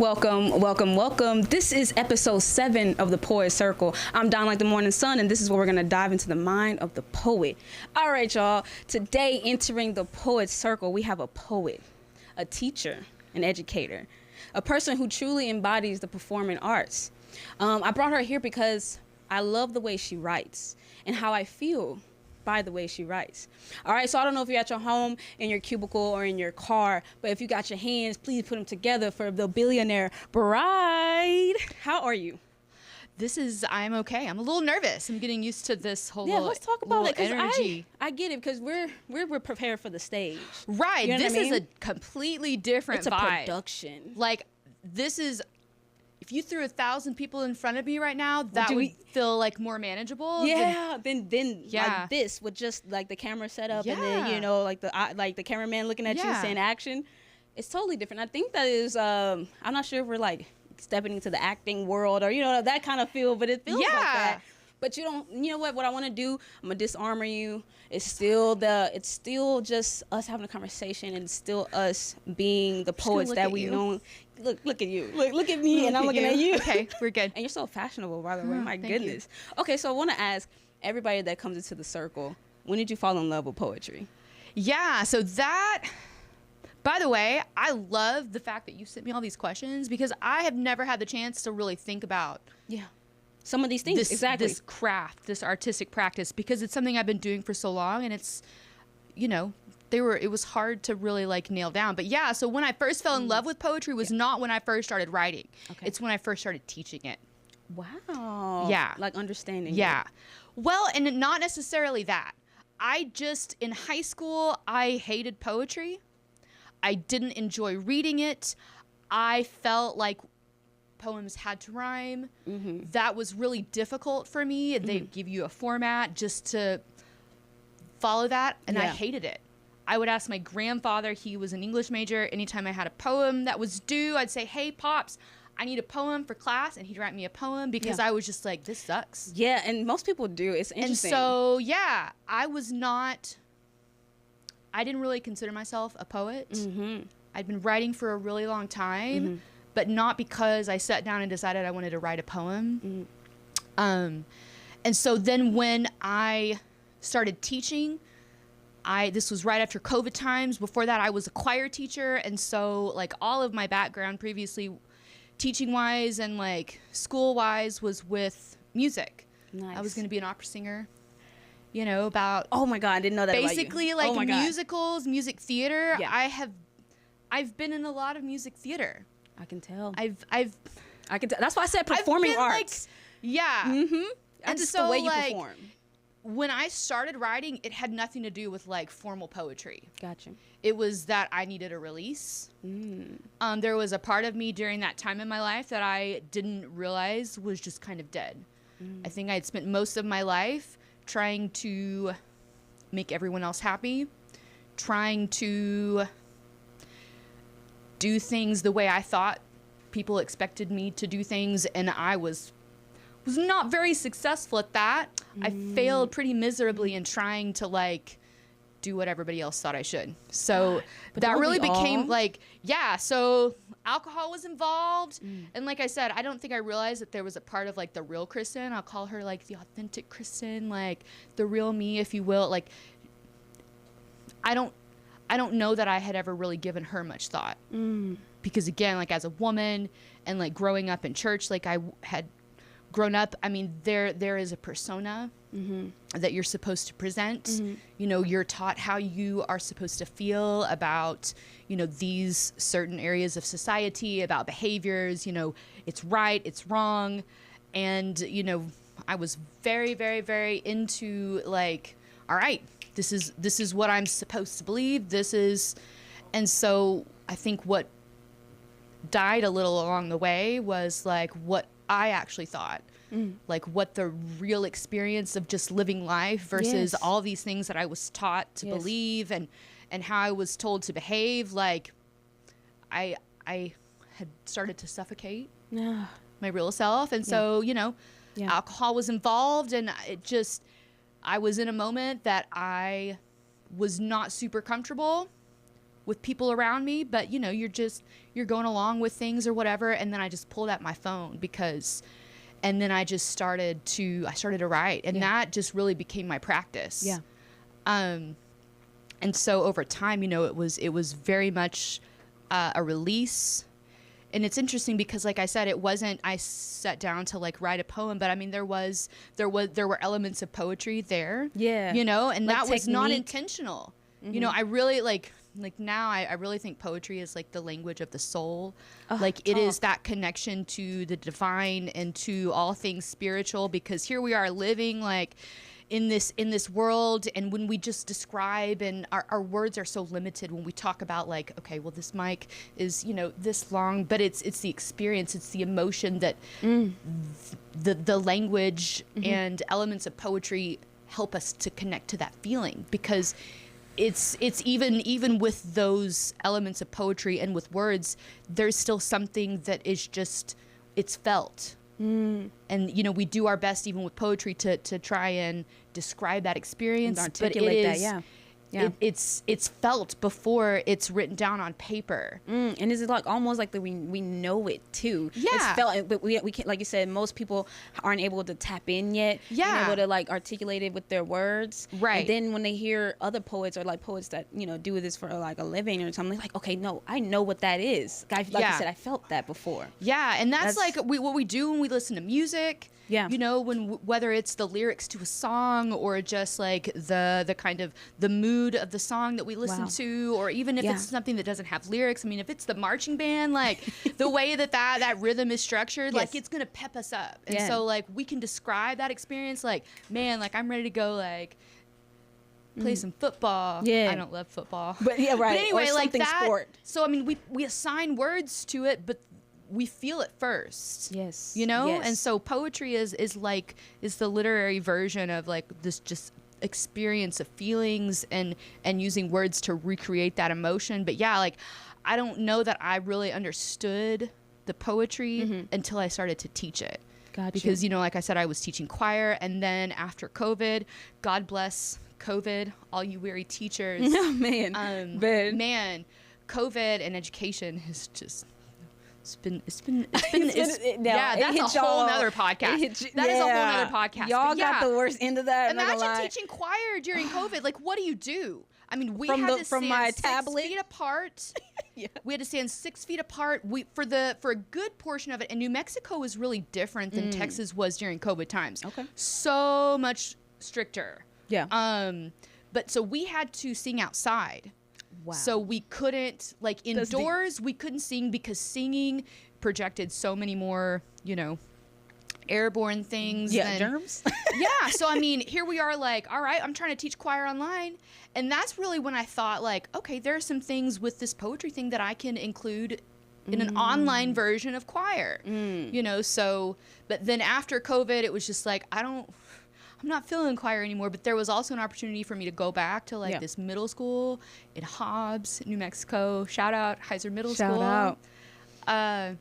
Welcome. This is episode 7 of the Poet Circle. I'm down like the morning sun, and this is where we're going to dive into the mind of the poet. All right, y'all. Today, entering the Poet Circle, we have a poet, a teacher, an educator, a person who truly embodies the performing arts. I brought her here because I love the way she writes and how I feel by the way she writes. All right, so I don't know if you're at your home, in your cubicle, or in your car, but if you got your hands, please put them together for the Billionaire bride. How are you? I'm okay. I'm a little nervous. I'm getting used to this whole let's talk about it, energy. I get it, because we're prepared for the stage. Right. You know this what I mean? is a completely different It's a vibe. production. Like, this is, if you threw 1,000 people in front of me right now, that Do would we- feel like more manageable. Yeah, then Yeah. like this with just like the camera set up, and Yeah. then like the cameraman looking at you Yeah. saying action. It's totally different. I think that is I'm not sure if we're like stepping into the acting world or that kind of feel, but it feels like that. But you know what I want to do? I'm gonna disarmor you. It's still just us having a conversation, and it's still us being the poets that we know. Look at you. Look at me, and I'm looking at you. Okay, we're good. And you're so fashionable, by the way. My thank goodness. Okay, so I want to ask everybody that comes into the circle, when did you fall in love with poetry? Yeah, so that, by the way, I love the fact that you sent me all these questions because I have never had the chance to really think about Some of these things, exactly. this craft, this artistic practice, because it's something I've been doing for so long, and it's, it was hard to really like nail down. But yeah, so when I first fell in love with poetry was not when I first started writing. Okay. It's when I first started teaching it. Wow. Yeah. Like understanding. Yeah. Well, and not necessarily that. In high school, I hated poetry. I didn't enjoy reading it. I felt like poems had to rhyme. Mm-hmm. That was really difficult for me. They give you a format just to follow that, and I hated it. I would ask my grandfather, he was an English major, anytime I had a poem that was due, I'd say, "Hey, Pops, I need a poem for class," and he'd write me a poem because I was just like, this sucks. Yeah, and most people do. It's interesting. And so, yeah, I didn't really consider myself a poet. Mm-hmm. I'd been writing for a really long time, but not because I sat down and decided I wanted to write a poem. And so then when I started teaching, this was right after COVID times. Before that, I was a choir teacher. And so like all of my background previously teaching wise and like school wise was with music. Nice. I was going to be an opera singer, about Oh my God, I didn't know that basically about you. like musicals, music theater. Yeah. I've been in a lot of music theater. I can tell. I can tell. That's why I said performing been, arts. Mm-hmm. And just the way you perform. When I started writing, it had nothing to do with like formal poetry. Gotcha. It was that I needed a release. There was a part of me during that time in my life that I didn't realize was just kind of dead. I think I had spent most of my life trying to make everyone else happy, trying to do things the way I thought people expected me to do things, and I was not very successful at that. I failed pretty miserably in trying to like do what everybody else thought I should. So that really became so alcohol was involved. And like I said, I don't think I realized that there was a part of like the real Kristen. I'll call her like the authentic Kristen, like the real me, if you will. Like I don't know that I had ever really given her much thought. Because again, like as a woman and like growing up in church, like I had grown up, I mean, there is a persona that you're supposed to present. You're taught how you are supposed to feel about, these certain areas of society, about behaviors, it's right, it's wrong. And, I was very, very, very into like, all right, this is what I'm supposed to believe. And so I think what died a little along the way was like what I actually thought, like what the real experience of just living life versus all these things that I was taught to believe and how I was told to behave. Like I had started to suffocate my real self. And so, alcohol was involved, and I was in a moment that I was not super comfortable with people around me, but you're going along with things or whatever. And then I just pulled out my phone and then I just started to write, and that just really became my practice. Yeah. And so over time, it was very much a release. And it's interesting because, like I said, it wasn't I sat down to like write a poem, but I mean there were elements of poetry there. Yeah. And like that was not technique. intentional. I really like now I really think poetry is like the language of the soul. Like it is that connection to the divine and to all things spiritual, because here we are living like in this world, and when we just describe, and our words are so limited when we talk about like, okay, well, this mic is this long, but it's the experience, it's the emotion that the language and elements of poetry help us to connect to that feeling, because it's even with those elements of poetry and with words, there's still something that is just, it's felt. And we do our best even with poetry to try and describe that experience, and articulate but that. it's felt before it's written down on paper. And is it like almost like that we know it too? Yeah. It's felt, but we can't, like you said, most people aren't able to tap in yet. Yeah. Being able to like articulate it with their words. Right. And then when they hear other poets or like poets that do this for like a living or something, like, okay, no, I know what that is. Like you said, I felt that before. Yeah, and that's like what we do when we listen to music. Yeah. Whether it's the lyrics to a song or just like the kind of the mood of the song that we listen to, or even if it's something that doesn't have lyrics. I mean, if it's the marching band, like the way that rhythm is structured, like it's going to pep us up. And so like we can describe that experience like, man, like I'm ready to go like play some football. Yeah. I don't love football. But yeah, right. But anyway, or like that. Sport. So I mean, we assign words to it, but we feel it first. Yes. Yes. And so poetry is the literary version of like this just experience of feelings and using words to recreate that emotion. But yeah, like I don't know that I really understood the poetry until I started to teach it. Gotcha. Because like I said, I was teaching choir, and then after COVID, God bless COVID, all you weary teachers. Oh man. Man, COVID and education has just It's been that's a whole nother podcast. That is a whole nother podcast. Y'all got the worst end of that. Imagine teaching choir during COVID. Like, what do you do? I mean, we had to stand 6 feet apart. We had to stand 6 feet apart. For a good portion of it, and New Mexico was really different than Texas was during COVID times. Okay. So much stricter. Yeah. But so we had to sing outside. Wow. So we couldn't, like indoors, we couldn't sing because singing projected so many more, airborne things. Yeah, germs. Yeah. So, I mean, here we are like, all right, I'm trying to teach choir online. And that's really when I thought like, okay, there are some things with this poetry thing that I can include in an online version of choir, so, but then after COVID, it was just like, I'm not feeling choir anymore, but there was also an opportunity for me to go back to like this middle school in Hobbs, New Mexico. Shout out Heiser Middle School. Shout out.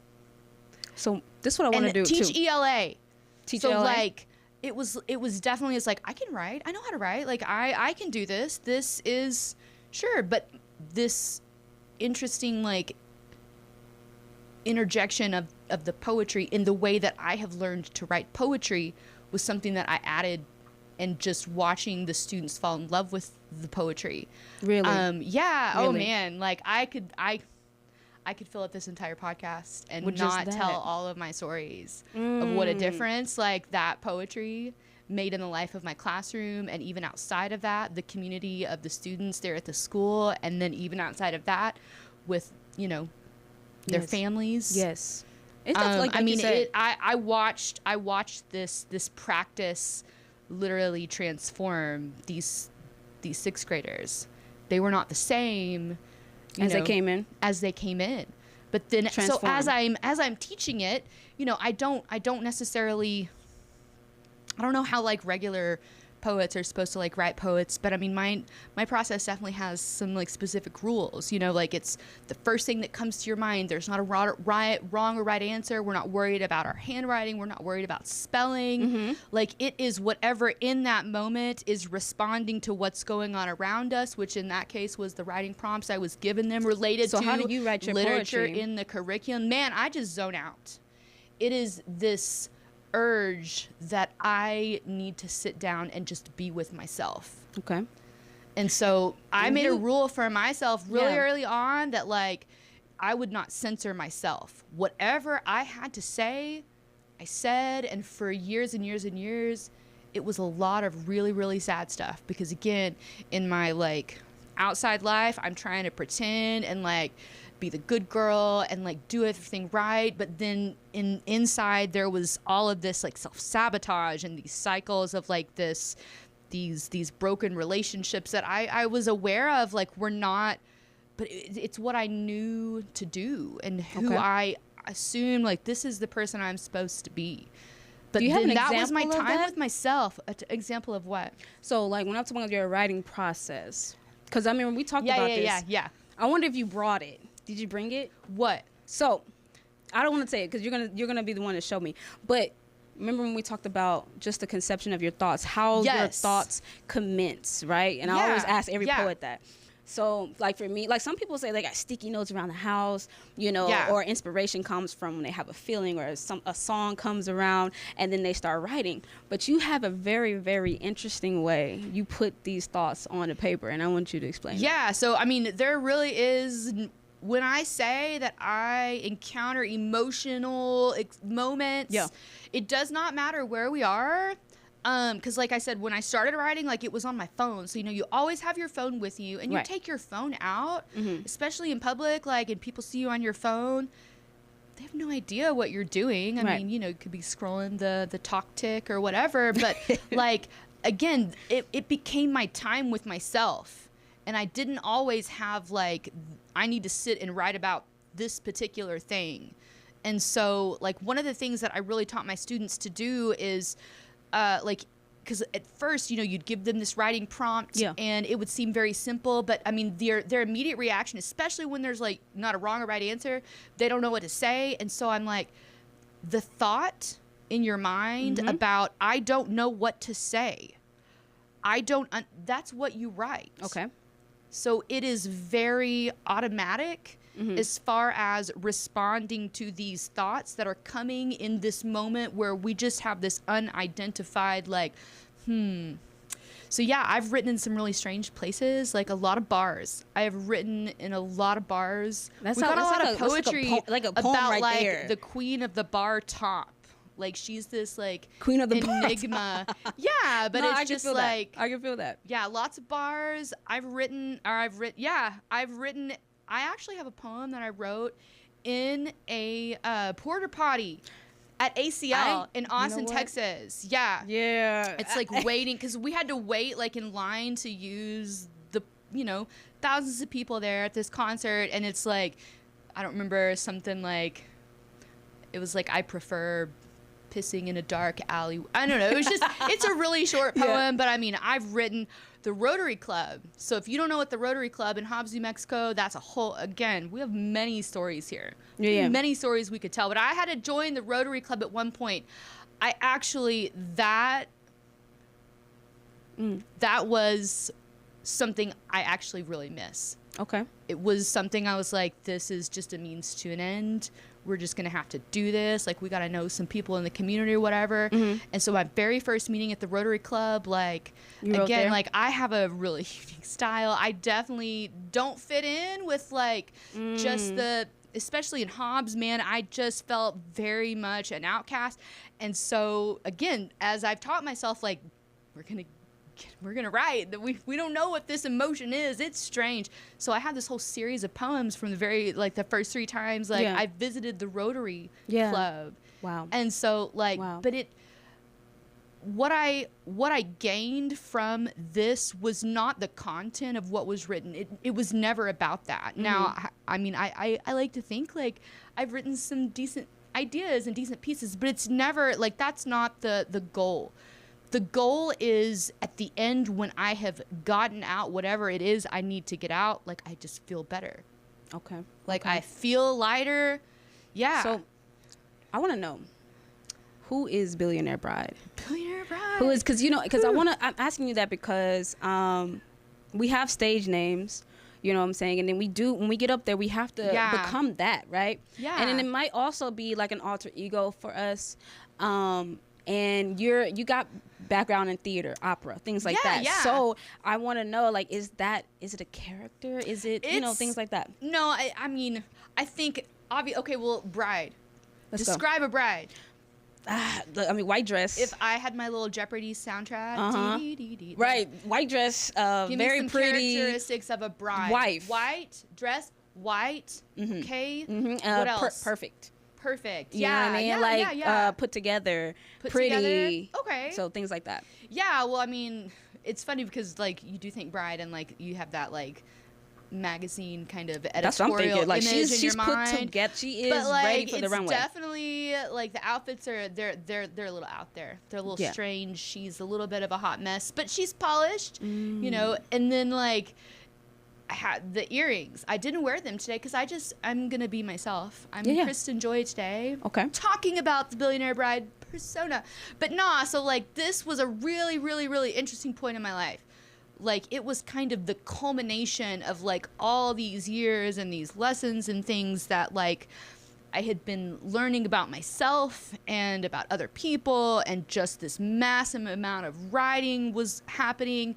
So this is what I want to do teach too. ELA. Teach so ELA. Like it was definitely, it's like I can write. I know how to write. Like I can do this. This is sure, but this interesting like interjection of the poetry in the way that I have learned to write poetry was something that I added, and just watching the students fall in love with the poetry. Really? Yeah. Really? Oh man. Like I could fill up this entire podcast and not tell all of my stories of what a difference like that poetry made in the life of my classroom, and even outside of that, the community of the students there at the school, and then even outside of that with, their families. Yes. It's like I mean, you said. I watched this practice literally transform these sixth graders. They were not the same they came in. As they came in. But then so as I'm teaching it, I don't necessarily, I don't know how like regular poets are supposed to like write poets, but I mean my process definitely has some like specific rules, you know, like it's the first thing that comes to your mind. There's not a wrong or right answer. We're not worried about our handwriting. We're not worried about spelling. Like it is whatever in that moment is responding to what's going on around us, which in that case was the writing prompts I was given them related to how do you write your literature poetry? in the curriculum. Man, I just zone out. It is this urge that I need to sit down and just be with myself. Okay. And so I And made a you- rule for myself really Yeah. early on that like I would not censor myself. Whatever I had to say, I said, and for years and years and years, it was a lot of really, really sad stuff because again, in my like outside life, I'm trying to pretend and like be the good girl and like do everything right, but then inside there was all of this like self-sabotage and these cycles of like these broken relationships that I was aware of, like were not, but it's what I knew to do and who Okay. I assumed like this is the person I'm supposed to be. But Do you have then an that was my example of time that? with myself. Example of what? So like when I'm talking about your writing process, because I mean when we talked about this, Yeah. I wonder if you brought it. Did you bring it? What? So I don't want to say it because you're gonna be the one to show me. But remember when we talked about just the conception of your thoughts, how your Yes. thoughts commence, right? And I always Yeah, ask every yeah. poet that. So like for me, like some people say they got sticky notes around the house, you know, Yeah. or inspiration comes from when they have a feeling or a song comes around and then they start writing. But you have a very, very interesting way you put these thoughts on the paper, and I want you to explain. that. Yeah, so I mean, there really is. When I say that I encounter emotional moments, Yeah. it does not matter where we are. Because like I said, when I started writing, like it was on my phone. So, you know, you always have your phone with you and you Right. take your phone out, Mhm. especially in public, like, and people see you on your phone. They have no idea what you're doing. I Right. mean, you know, you could be scrolling the talk tick or whatever, but like, again, it became my time with myself. And I didn't always have like, I need to sit and write about this particular thing. And so like one of the things that I really taught my students to do is like, because at first, you know, you'd give them this writing prompt Yeah. and it would seem very simple, but I mean, their immediate reaction, especially when there's like not a wrong or right answer, they don't know what to say. And so I'm like, the thought in your mind about, I don't know what to say. That's what you write. Okay. So it is very automatic as far as responding to these thoughts that are coming in this moment where we just have this unidentified, like, So yeah, I've written in some really strange places, like a lot of bars. I have written in a lot of bars. That's We how- got a that's lot like of a- that's like a poetry like a poem about right like there. the queen of the bar top. Like she's this like Queen of the bar enigma. Yeah, but No, I it's can just feel like that. I can feel that. yeah, lots of bars. I've written. I actually have a poem that I wrote in a porta potty at ACL in Austin, what? Texas. Yeah. Yeah. It's like waiting because we had to wait like in line to use the, you know, thousands of people there at this concert. And it's like, I don't remember something like, it was like, I prefer pissing in a dark alley. I don't know. It was just, it's a really short poem, Yeah. but I mean, I've written the Rotary Club. So if you don't know what the Rotary Club in Hobbs, New Mexico, that's a whole, again, we have many stories here. Yeah. Many stories we could tell, but I had to join the Rotary Club at one point. I actually, that was something I actually really miss. Okay. It was something I was like, this is just a means to an end. We're just going to have to do this. Like, we got to know some people in the community or whatever. And so my very first meeting at the Rotary Club, like, You wrote again, there? like, I have a really unique style. I definitely don't fit in with, like, just the, especially in Hobbs, man, I just felt very much an outcast. And so, again, as I've taught myself, like, we're gonna write that we don't know what this emotion is. It's strange. So I have this whole series of poems from the very, like, the first 3 times like Yeah. I visited the Rotary Yeah. Club. Wow. And so like Wow. but what I gained from this was not the content of what was written. It was never about that. Now I mean I like to think like I've written some decent ideas and decent pieces, but it's never like, that's not the goal. the goal is at the end, when I have gotten out whatever it is I need to get out, like I just feel better. Okay. Like okay. I feel lighter. Yeah. So I want to know, who is Billionaire Bride? Billionaire Bride. Who is, because I'm asking you that because we have stage names, you know what I'm saying? And then when we get up there, we have to become that, right? Yeah. And then it might also be like an alter ego for us. And you got background in theater, opera, things like that. Yeah. So I want to know, like, is it a character? Is it, things like that? No, I mean, I think, okay, well, bride. Let's Describe a bride. White dress. If I had my little Jeopardy soundtrack. Right, white dress, give very me some pretty. characteristics of a bride. Wife. White dress, white, okay? Mm-hmm. What else? Perfect. Perfect. You know what I mean? Put together, pretty. Together? Okay. So things like that. Yeah, well, I mean, it's funny because, like, you do think bride and, like, you have that, like, magazine kind of editorial That's what I'm thinking. Like, image she's in your put mind. together. She is but, like, ready for the runway. It's definitely, like, the outfits are, they're a little out there. They're a little strange. She's a little bit of a hot mess, but she's polished, you know? And then, like, I had the earrings. I didn't wear them today because I'm going to be myself. I'm Kristen Joy today. Okay. Talking about the Billionaire Bride persona. But nah, so like this was a really, really, really interesting point in my life. Like it was kind of the culmination of like all these years and these lessons and things that like I had been learning about myself and about other people, and just this massive amount of writing was happening.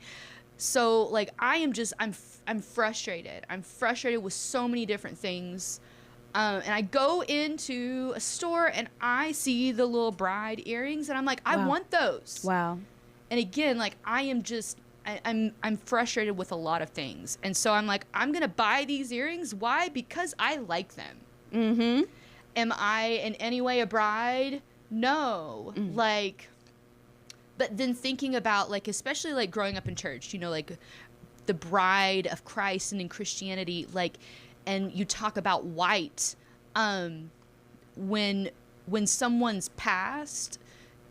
So like I'm frustrated. I'm frustrated with so many different things. And I go into a store and I see the little bride earrings and I'm like, I want those. Wow. And again, like I'm frustrated with a lot of things. And so I'm like, I'm going to buy these earrings. Why? Because I like them. Mm-hmm. Am I in any way a bride? No. Like, but then thinking about like, especially like growing up in church, you know, like the bride of Christ and in Christianity, like, and you talk about white, when someone's past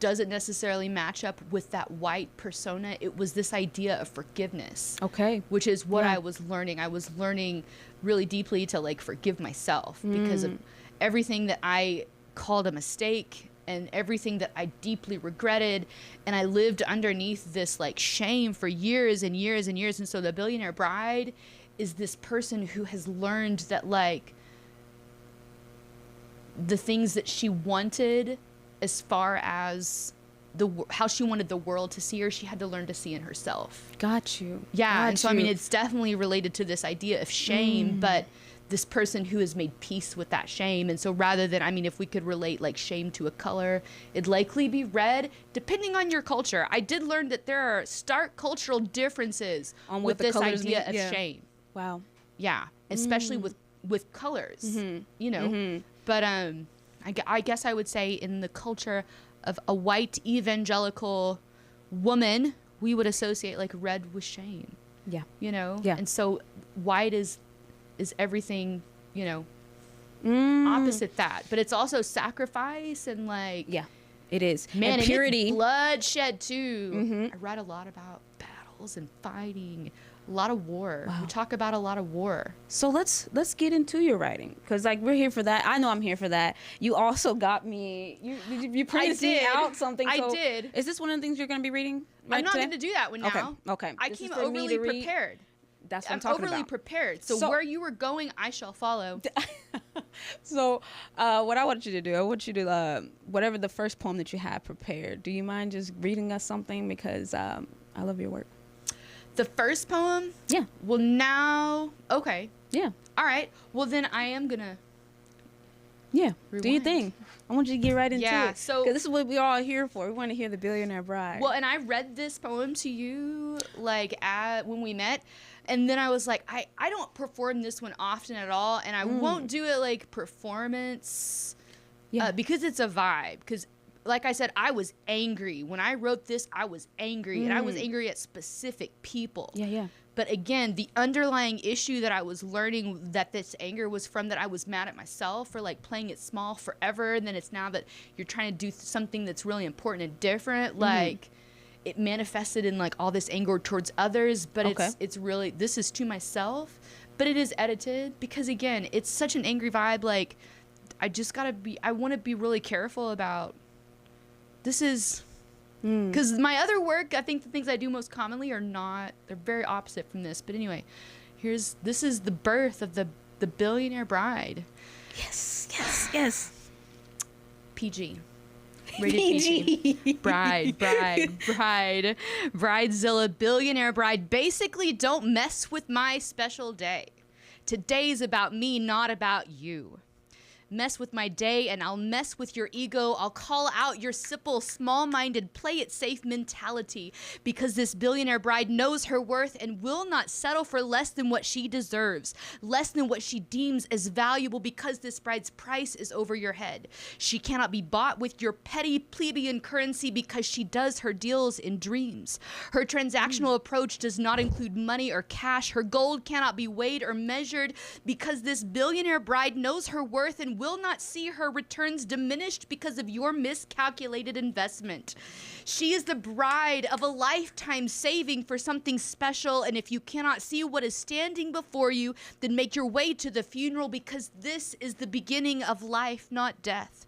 doesn't necessarily match up with that white persona, it was this idea of forgiveness. Okay. Which is what I was learning. I was learning really deeply to like forgive myself because of everything that I called a mistake and everything that I deeply regretted. And I lived underneath this like shame for years and years and years. And so the Billionaire Bride is this person who has learned that like the things that she wanted as far as how she wanted the world to see her, she had to learn to see in herself. Got you. Yeah. And so, I mean, it's definitely related to this idea of shame, but this person who has made peace with that shame. And so rather than, I mean, if we could relate like shame to a color, it'd likely be red, depending on your culture. I did learn that there are stark cultural differes with this idea of shame. Wow. Yeah. Especially with colors, you know, but I guess I would say in the culture of a white evangelical woman, we would associate like red with shame. Yeah. You know? Yeah. And so white is everything, you know, opposite that. But it's also sacrifice and like... Yeah, it is. Man, and purity. It's bloodshed too. I read a lot about battles and fighting. A lot of war. Wow. We talk about a lot of war. So let's get into your writing, because like we're here for that. I know I'm here for that. You also got me. You printed me out something. So I did. Is this one of the things you're going to be reading? I'm not going to do that one now. Okay. I came overly prepared. That's what I'm talking overly about. prepared. So where you were going, I shall follow. So what I want you to do, I want you to whatever the first poem that you have prepared. Do you mind just reading us something, because I love your work. The first poem? Yeah. Well, now, okay. Yeah. All right. Well, then I am going to do your thing. I want you to get right into it. So, because this is what we're all here for. We want to hear the Billionaire Bride. Well, and I read this poem to you, like, when we met. And then I was like, I don't perform this one often at all. And I won't do it, like, performance. Yeah. Because it's a vibe. Because... like I said, I was angry. When I wrote this, I was angry. And I was angry at specific people. Yeah. But again, the underlying issue that I was learning that this anger was from, that I was mad at myself for like playing it small forever. And then it's now that you're trying to do something that's really important and different. Like, it manifested in like all this anger towards others, but Okay. it's really, this is to myself, but it is edited because again, it's such an angry vibe. Like I want to be really careful about this is because my other work, I think the things I do most commonly they're very opposite from this. But anyway, this is the birth of the Billionaire Bride. Yes. PG. Rated PG. Bridezilla, Billionaire Bride. Basically, don't mess with my special day. Today's about me, not about you. Mess with my day and I'll mess with your ego. I'll call out your simple, small-minded, play-it-safe mentality because this billionaire bride knows her worth and will not settle for less than what she deserves, less than what she deems as valuable because this bride's price is over your head. She cannot be bought with your petty plebeian currency because she does her deals in dreams. Her transactional approach does not include money or cash. Her gold cannot be weighed or measured because this billionaire bride knows her worth and will not see her returns diminished because of your miscalculated investment. She is the bride of a lifetime saving for something special, and if you cannot see what is standing before you, then make your way to the funeral because this is the beginning of life, not death.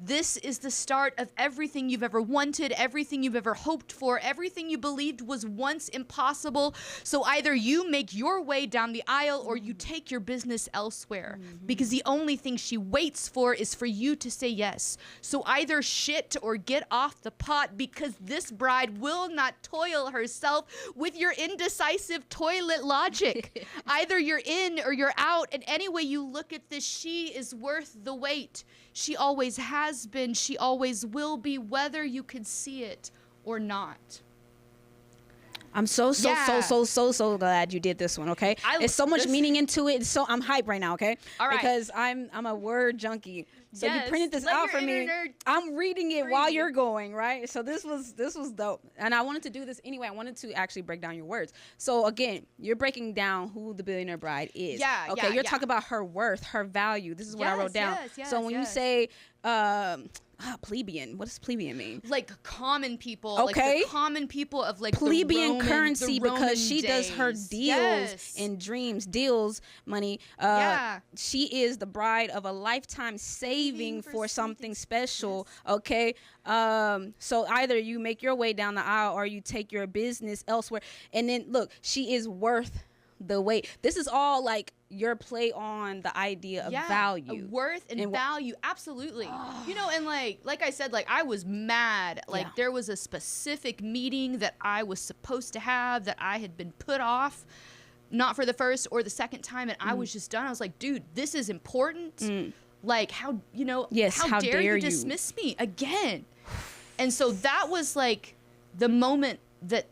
This is the start of everything you've ever wanted, everything you've ever hoped for, everything you believed was once impossible. So either you make your way down the aisle or you take your business elsewhere because the only thing she waits for is for you to say yes. So either shit or get off the pot because this bride will not toil herself with your indecisive toilet logic. Either you're in or you're out, and any way you look at this, she is worth the wait. She always has been, she always will be, whether you can see it or not. I'm so glad you did this one. Okay, it's so much meaning into it. So I'm hyped right now. Okay, all right, because I'm a word junkie. So yes. you printed this out for me. I'm reading it while you're going, right? So this was dope, and I wanted to do this anyway. I wanted to actually break down your words. So again, you're breaking down who the billionaire bride is. Yeah. Okay, you're talking about her worth, her value. This is what I wrote down. So when you say plebeian, what does plebeian mean? Like common people. Okay. Like the common people of like plebeian currency, the Roman because she days. does her deals and dreams, deals, money. She is the bride of a lifetime saving for something special. Yes. Okay. So either you make your way down the aisle or you take your business elsewhere. And then look, she is worth the wait. This is all like your play on the idea of value, worth and value. Absolutely. You know, and like I said, like I was mad. Like there was a specific meeting that I was supposed to have that I had been put off, not for the first or the second time, and I was just done. I was like, dude, this is important. Like how, you know, how dare you dismiss me again? And so that was like the moment that,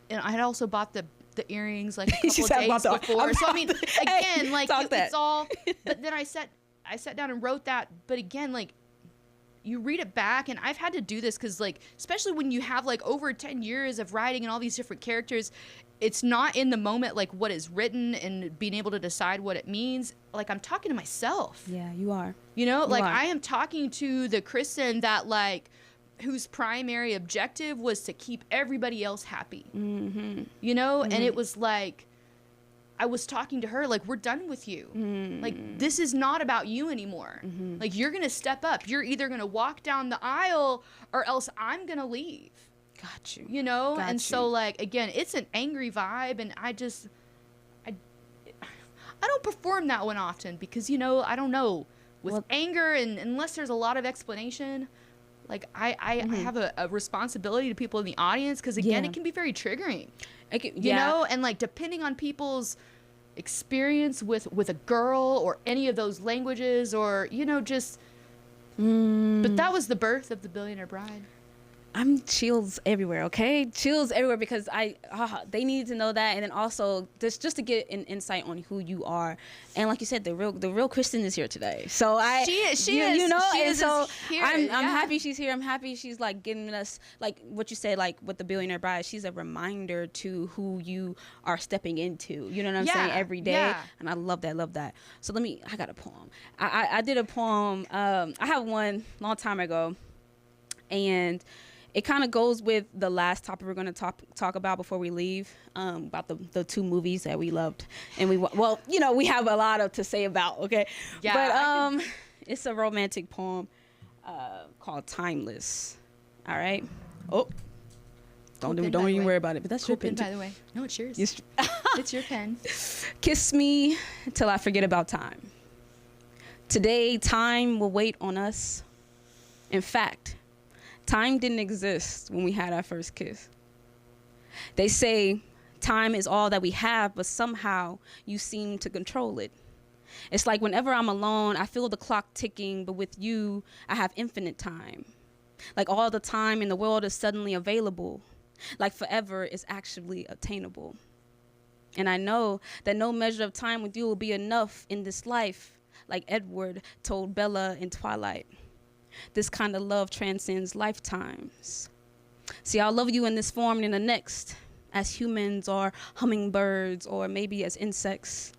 and I had also bought the earrings like a couple days before. So I mean, again, like it's all. But then I sat down and wrote that. But again, like you read it back, and I've had to do this because, like, especially when you have like over 10 years of writing and all these different characters, it's not in the moment like what is written and being able to decide what it means. Like I'm talking to myself. Yeah, you are. You know, like I am talking to the Kristen that like, whose primary objective was to keep everybody else happy. You know, and it was like, I was talking to her like, we're done with you. Like, this is not about you anymore. Like, you're going to step up. You're either going to walk down the aisle or else I'm going to leave. Got you. You know? So, like, again, it's an angry vibe, and I don't perform that one often because, you know, I don't know. With anger, and unless there's a lot of explanation, like, I have a responsibility to people in the audience because, again, it can be very triggering. You know? And, like, depending on people's experience with a girl or any of those languages or, you know, just... But that was the birth of the Billionaire Bride. I'm chills everywhere, okay? Chills everywhere because they need to know that, and then also just to get an insight on who you are, and like you said, the real Kristen is here today. So she is, you know, and so I'm happy she's here. I'm happy she's like giving us, like what you said, like with the Billionaire Bride, she's a reminder to who you are stepping into. You know what I'm saying? Every day, and I love that. So I got a poem. I did a poem. I have one long time ago, and it kind of goes with the last topic we're going to talk about before we leave, about the two movies that we loved. And we have a lot to say about, okay? Yeah. But it's a romantic poem called Timeless. All right? Oh. Don't even worry about it, but that's your pen, by the way. No, it's yours. It's your pen. Kiss me till I forget about time. Today, time will wait on us. In fact, time didn't exist when we had our first kiss. They say time is all that we have, but somehow you seem to control it. It's like whenever I'm alone, I feel the clock ticking, but with you, I have infinite time. Like all the time in the world is suddenly available. Like forever is actually attainable. And I know that no measure of time with you will be enough in this life, like Edward told Bella in Twilight. This kind of love transcends lifetimes. See, I'll love you in this form and in the next, as humans or hummingbirds or maybe as insects.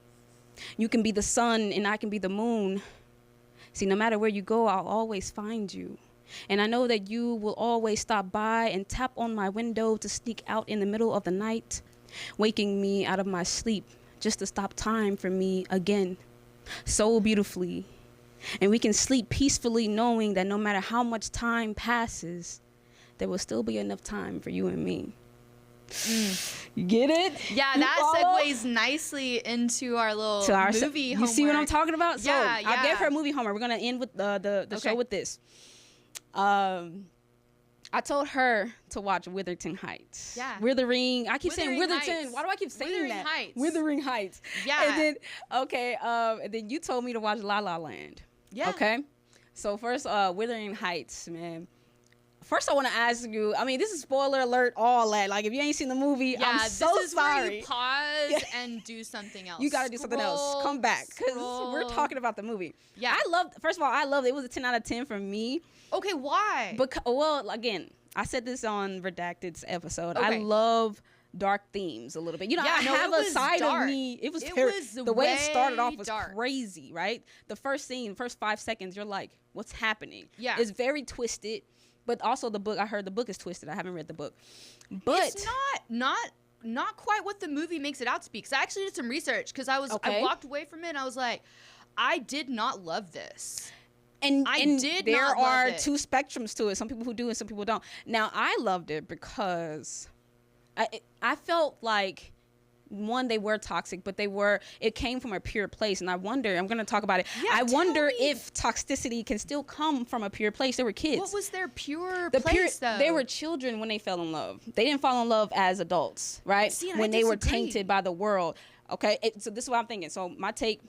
You can be the sun and I can be the moon. See, no matter where you go, I'll always find you. And I know that you will always stop by and tap on my window to sneak out in the middle of the night, waking me out of my sleep just to stop time for me again, so beautifully. And we can sleep peacefully knowing that no matter how much time passes, there will still be enough time for you and me. You get it? Yeah, that segues nicely into our little movie homework. You see what I'm talking about? So Yeah. I gave her movie homework. We're going to end with the show with this. I told her to watch Witherton Heights. Yeah. I keep saying Witherton. Heights. Why do I keep saying Wuthering that? Heights. Wuthering Heights. Yeah. And then you told me to watch La La Land. Yeah. Okay. So first, Wuthering Heights, man. First, I want to ask you. I mean, this is spoiler alert, all that. Like, if you ain't seen the movie, I'm so this is sorry. where you pause and do something else. You got to do something else. Come back, because we're talking about the movie. Yeah. First of all, I loved it. It was a 10 out of 10 for me. Okay, why? Well, again, I said this on Redacted's episode. Okay. I love dark themes a little bit. I have a side dark. of me. It was the way it started off was crazy, right? The first scene, first 5 seconds, you're like, what's happening? Yeah. It's very twisted, but also the book, I heard the book is twisted. I haven't read the book. But it's not quite what the movie makes it out to be. Because I actually did some research because I walked away from it and I was like, I did not love this. And there are it. two spectrums to it. Some people who do and some people don't. Now, I loved it because I felt like, one, they were toxic, but it came from a pure place. And I wonder, I'm going to talk about it. Yeah, I wonder if toxicity can still come from a pure place. They were kids. What was their pure place, though? They were children when they fell in love. They didn't fall in love as adults, right? See, when they were tainted by the world. Okay, so this is what I'm thinking. So my take,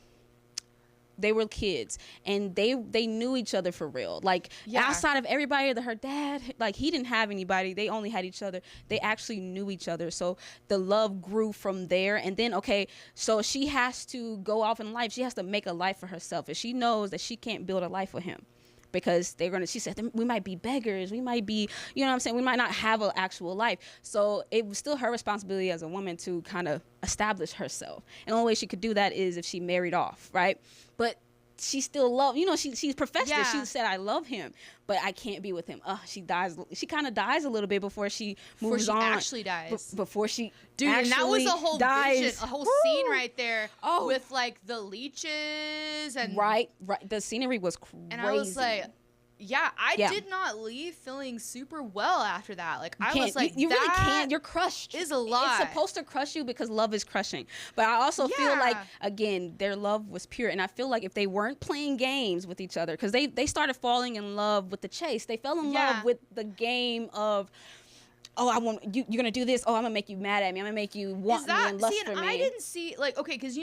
they were kids and they knew each other for real. Like, outside of everybody, her dad, like, he didn't have anybody. They only had each other. They actually knew each other. So the love grew from there. And then, okay, so she has to go off in life. She has to make a life for herself. And she knows that she can't build a life for him. Because she said, we might be beggars. We might be, you know what I'm saying? We might not have an actual life. So it was still her responsibility as a woman to kind of establish herself. And the only way she could do that is if she married off, right? But she still loved, she professed it. She said, I love him, but I can't be with him. She dies. She kind of dies a little bit before she moves on. Actually dies. Before she Dude, and that was a whole dies. vision, a whole scene right there with, like, the leeches and... Right. The scenery was crazy. And I was like... Yeah, I did not leave feeling super well after that. Like, I was like, you really can't. You're crushed. Is a lot. It's supposed to crush you because love is crushing. But I also feel like, again, their love was pure. And I feel like if they weren't playing games with each other, because they started falling in love with the chase. They fell in love with the game of, oh, I want you. You're gonna do this. Oh, I'm gonna make you mad at me. I'm gonna make you want me and lust for me. I didn't see, like, okay, because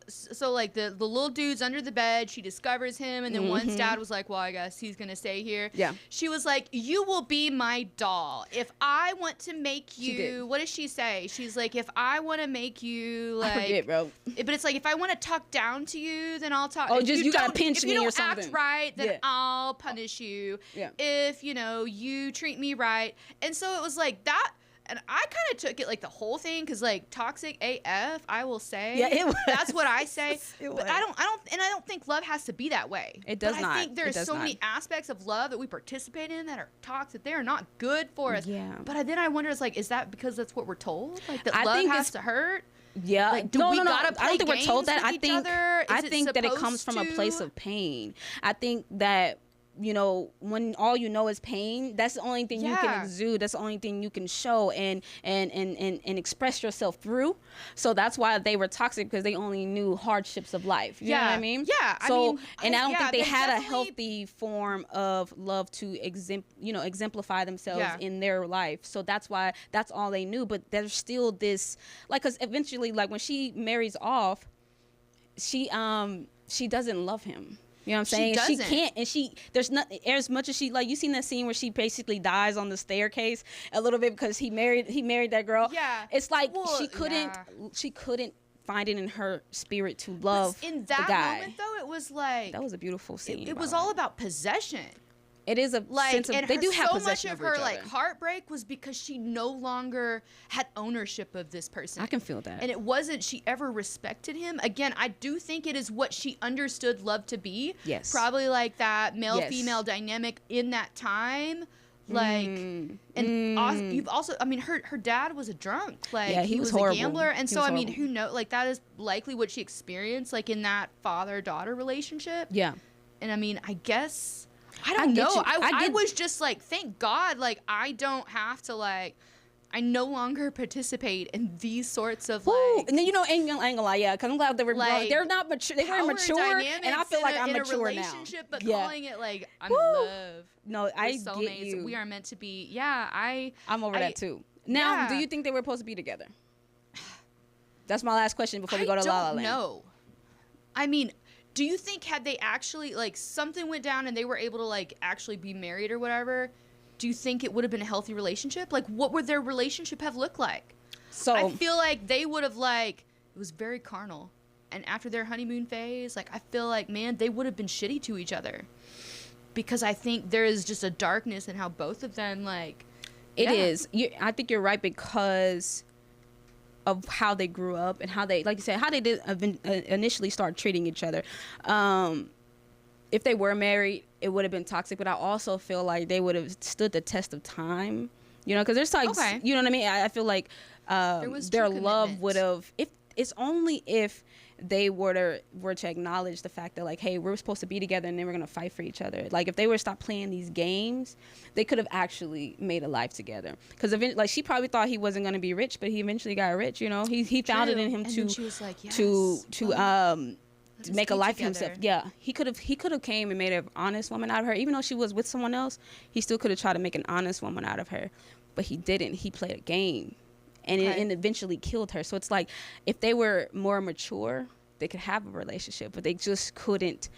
so like the little dude's under the bed. She discovers him, and then once Dad was like, well, I guess he's gonna stay here. Yeah. She was like, you will be my doll if I want to make you. She did. What does she say? She's like, if I want to make you, like, I forget, bro. But it's like, if I want to tuck down to you, then I'll talk. Oh, just you gotta pinch me or something. If you don't act right, then I'll punish you. Yeah. If you treat me right, and so it was like that. and I kind of took it like the whole thing, because like toxic AF, I will say. Yeah, it was. That's what I say. It but was. I don't think love has to be that way. It does but not. I think there's It does so not. many aspects of love that we participate in that are toxic. They are not good for us. Yeah. But then I wonder, it's like, is that because that's what we're told? Like that I love think has it's- to hurt? Yeah, Like, do no, we no, no. gotta I play don't think we're told games that. with each other? I Is it think that it comes supposed from a place to? of pain. I think that, you know, when all you know is pain, that's the only thing you can Yeah. exude. That's the only thing you can show and express yourself through. So that's why they were toxic, because they only knew hardships of life. You know what I Yeah. mean? Yeah, I So mean, and I don't yeah, think they they had a definitely- healthy form of love to exemplify themselves Yeah. in their life. So that's why that's all they knew. But there's still this, like, because eventually, like, when she marries off, she doesn't love him. You know what I'm She saying? doesn't. Can't, and there's not as much as she, like, you seen that scene where she basically dies on the staircase a little bit because he married that girl. Yeah. It's like Well, she couldn't find it in her spirit to But love in the that guy. moment, though, it was like, That was a beautiful scene. it by was the way. all about possession. It is a Like, sense of, and they do have so much possession of over her each like other. heartbreak was because she no longer had ownership of this person. I can feel that. And it wasn't she ever respected him. Again, I do think it is what she understood love to be. Yes. Probably like that male Yes. female dynamic in that time. Like, and you've also, I mean, her dad was a drunk. Like, Yeah, he was a horrible. gambler. And He so, was I mean, horrible. who knows? Like, that is likely what she experienced, like, in that father-daughter relationship. Yeah. And I mean, I guess, I I don't get know. you. I I get- was just like, thank God, like, I don't have to, like, I no longer participate in these sorts of, Ooh, like, and then, you know, I ain't gonna lie, yeah, because I'm glad they were Like, they're not mature. They weren't power mature, and I dynamics feel like in I'm a mature now. relationship, but Yeah. calling it, like, I'm Woo. in love. No, We're I get soulmates. you. We are meant to be. Yeah, I'm over I- that too. Now, yeah. do you think they were supposed to be together? That's my last question before we go to I La La don't Land. know. I mean, do you think had they actually, like, something went down and they were able to, like, actually be married or whatever, do you think it would have been a healthy relationship? Like, what would their relationship have looked like? So I feel like they would have, like, it was very carnal. And after their honeymoon phase, like, I feel like, man, they would have been shitty to each other. Because I think there is just a darkness in how both of them, like, it yeah. is. I think you're right because of how they grew up and how they, like you said, how they did initially start treating each other. If they were married, it would have been toxic, but I also feel like they would have stood the test of time. You know, because there's like, Okay. you know what I mean? I feel like was their true love commitment. would have, if it's only if they were to acknowledge the fact that, like, hey, we're supposed to be together and then we're going to fight for each other. Like, if they were to stop playing these games, they could have actually made a life together. Because, like, she probably thought he wasn't going to be rich, but he eventually got rich, you know? He found it True. in him And to then she was like, yes, to well, to make a be life for himself. together. Yeah, he could have came and made an honest woman out of her. Even though she was with someone else, he still could have tried to make an honest woman out of her, but he didn't. He played a game, and Okay. it eventually killed her. So it's like, if they were more mature, they could have a relationship, but they just couldn't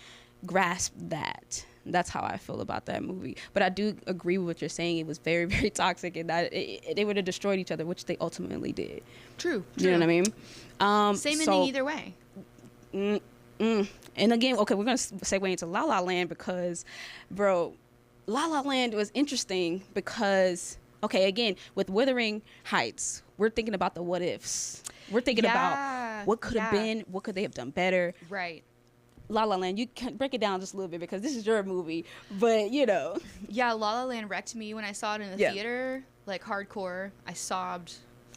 grasp that. That's how I feel about that movie. But I do agree with what you're saying. It was very, very toxic, and that they would have destroyed each other, which they ultimately did. True. You know what I mean? Same so- ending either way. And again, okay, we're gonna segue into La La Land because, bro, La La Land was interesting because, okay, again, with Wuthering Heights, we're thinking about the what ifs. We're thinking Yeah, about what could have yeah. been, what could they have done better. Right. La La Land, you can break it down just a little bit because this is your movie, but you know, Yeah, La La Land wrecked me when I saw it in the Yeah. theater, like hardcore. I sobbed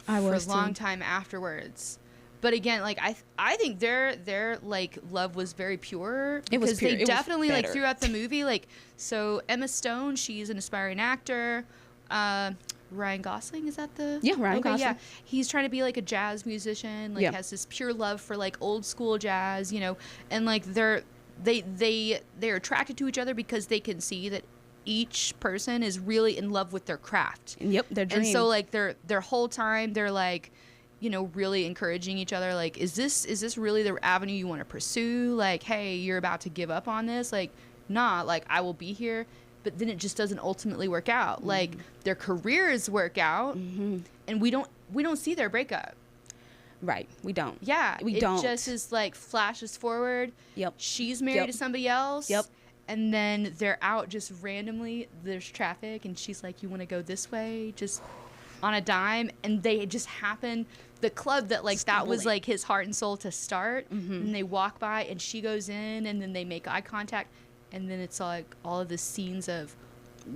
I for a was long too. time afterwards. But again, like I think their like love was very pure. It was because pure. they It was definitely like better. throughout the movie, like, so Emma Stone, she's an aspiring actor. Ryan Gosling, is that the Yeah, Ryan Yeah, Gosling. he's trying to be like a jazz musician, like Yeah. has this pure love for like old school jazz, you know, and like they're attracted to each other because they can see that each person is really in love with their craft. And yep, their dream. And so like their whole time they're like, you know, really encouraging each other, like, is this really the avenue you want to pursue? Like, hey, you're about to give up on this? Like, nah, like, I will be here. But then it just doesn't ultimately work out. Mm-hmm. Like, their careers work out, and we don't see their breakup. right, we don't. Yeah, We it don't. just is like flashes forward. Yep. She's married Yep. to somebody else. Yep. And then they're out just randomly. There's traffic, and she's like, "You want to go this way?" Just on a dime, and they just happened, the club that like that was Stumbling. like his heart and soul to start, and they walk by and she goes in, and then they make eye contact, and then it's like all of the scenes of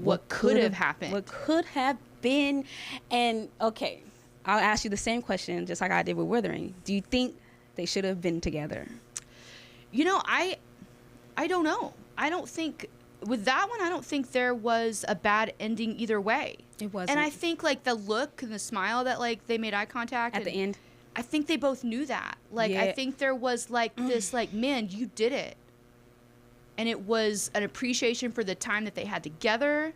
what could have happened. What could have been. And okay, I'll ask you the same question just like I did with Withering. Do you think they should have been together? You know, I don't know. I don't think with that one, I don't think there was a bad ending either way. It wasn't. And I think like the look and the smile that like they made eye contact At the end. I think they both knew that. Like Yeah. I think there was like this like, man, you did it. And it was an appreciation for the time that they had together.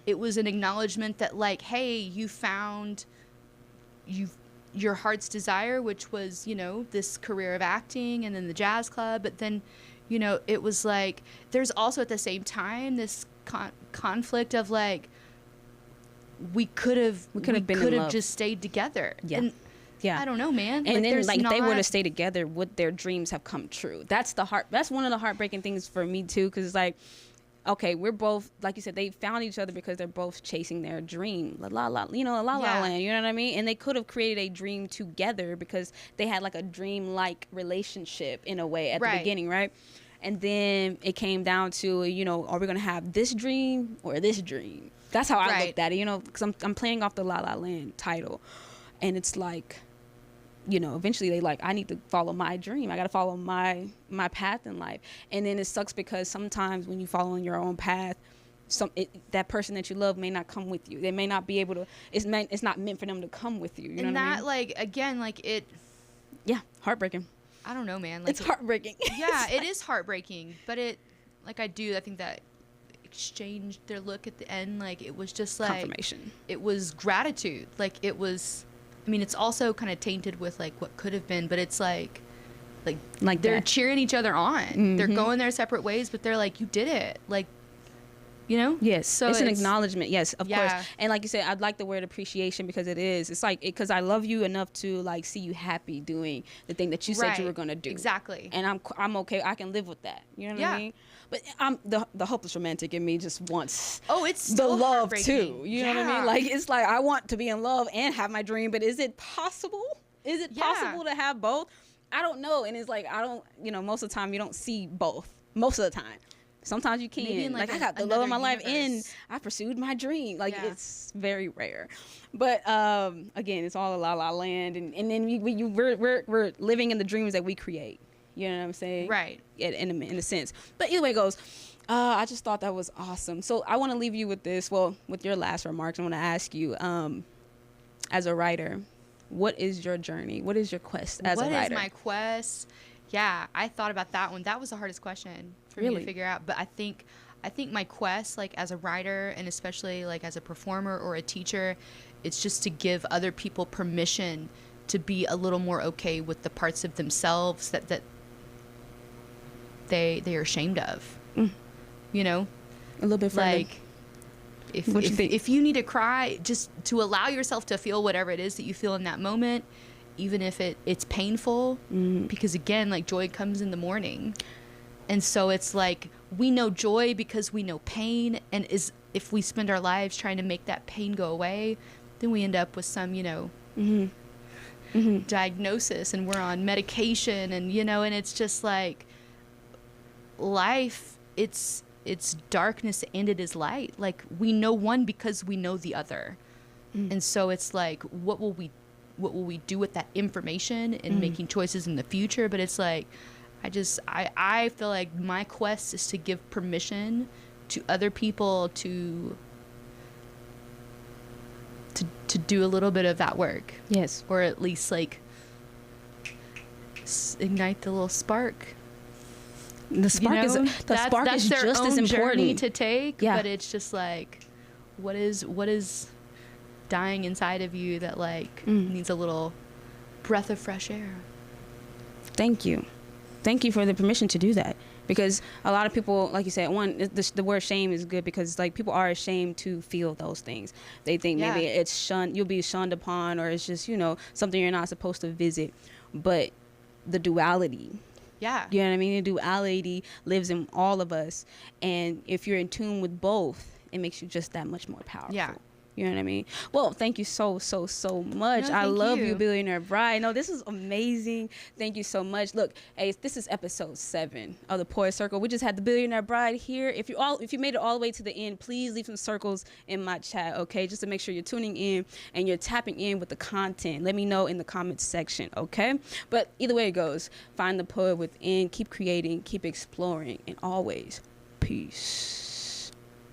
It was an acknowledgement that like, hey, you found your heart's desire, which was, you know, this career of acting and then the jazz club. But then, you know, it was like, there's also at the same time this conflict of like, we could have just stayed together. Yeah. And Yeah. I don't know, man. And then, like, if they were to not- stay together, would their dreams have come true? That's one of the heartbreaking things for me too, because it's like, okay, we're both, like you said, they found each other because they're both chasing their dream, la la Yeah. land, you know what I mean? And they could have created a dream together because they had like a dream-like relationship in a way at the Right. beginning, right? And then it came down to, you know, are we gonna have this dream or this dream? That's how I Right. looked at it, you know, because I'm playing off the La La Land title, and it's like, you know, eventually they like, I need to follow my dream. I got to follow my path in life. And then it sucks because sometimes when you follow in your own path, that person that you love may not come with you. They may not be able to. It's not meant for them to come with you. You know and what I that mean? like again, like it. Yeah, heartbreaking. I don't know, man. Like It's heartbreaking. Yeah, it is heartbreaking, but it, like I think that exchange, their look at the end, like it was just like Confirmation. It was gratitude. Like it was. I mean, it's also kind of tainted with like what could have been, but it's like they're that. cheering each other on. They're going their separate ways, but they're like, you did it. Like, you know? Yes, So it's an acknowledgement. Yes, of Yeah. course. And like you said, I'd like the word appreciation because it is. It's like, because I love you enough to like see you happy doing the thing that you said you Right. were gonna do. Exactly. And I'm okay. I can live with that. You know what I Yeah. mean? But I'm the hopeless romantic in me just wants Oh, it's the still love heartbreaking. too. You know what I Yeah. mean? Like it's like I want to be in love and have my dream, but is it possible? Is it Yeah. possible to have both? I don't know. And it's like I don't. You know, most of the time you don't see both. Most of the time. Sometimes you can. Maybe in, like like, I got the love of my another life and universe. I pursued my dream. Like Yeah. it's very rare. But again, it's all a la la land, and then we're living in the dreams that we create. You know what I'm saying? Right. In a sense. But either way it goes, I just thought that was awesome. So I want to leave you with this. Well, with your last remarks, I want to ask you, as a writer, what is your journey? What is your quest as a What writer? is my quest? Yeah, I thought about that one. That was the hardest question for me Really? to figure out. But I think my quest, like as a writer and especially like as a performer or a teacher, it's just to give other people permission to be a little more okay with the parts of themselves that they are ashamed of. You know, a little bit further. like What you think? if you need to cry, just to allow yourself to feel whatever it is that you feel in that moment, even if it's painful, because again, like joy comes in the morning. And so it's like we know joy because we know pain, and if we spend our lives trying to make that pain go away, then we end up with some, you know, diagnosis, and we're on medication, and you know, and it's just like life, it's darkness and it is light. Like we know one because we know the other. And so it's like what will we do with that information and making choices in the future? But it's like I feel like my quest is to give permission to other people to do a little bit of that work. Yes. Or at least like ignite the little spark. The spark You know, is that's their just own as journey important to take. Yeah. But it's just like, what is dying inside of you that like needs a little breath of fresh air? Thank you for the permission to do that, because a lot of people, like you said, the word shame is good because like people are ashamed to feel those things. They think maybe Yeah. it's shunned, you'll be shunned upon, or it's just, you know, something you're not supposed to visit. But the duality, Yeah. you know what I mean? The duality lives in all of us, and if you're in tune with both, it makes you just that much more powerful. Yeah. You know what I mean? Well, thank you so much. No, I thank love you. you, Billionaire Bride. No, this is amazing. Thank you so much. Look, hey, this is episode 7 of the Poet Circle. We just had the Billionaire Bride here. If you made it all the way to the end, please leave some circles in my chat, okay? Just to make sure you're tuning in and you're tapping in with the content. Let me know in the comments section, okay? But either way it goes, find the poet within, keep creating, keep exploring, and always peace.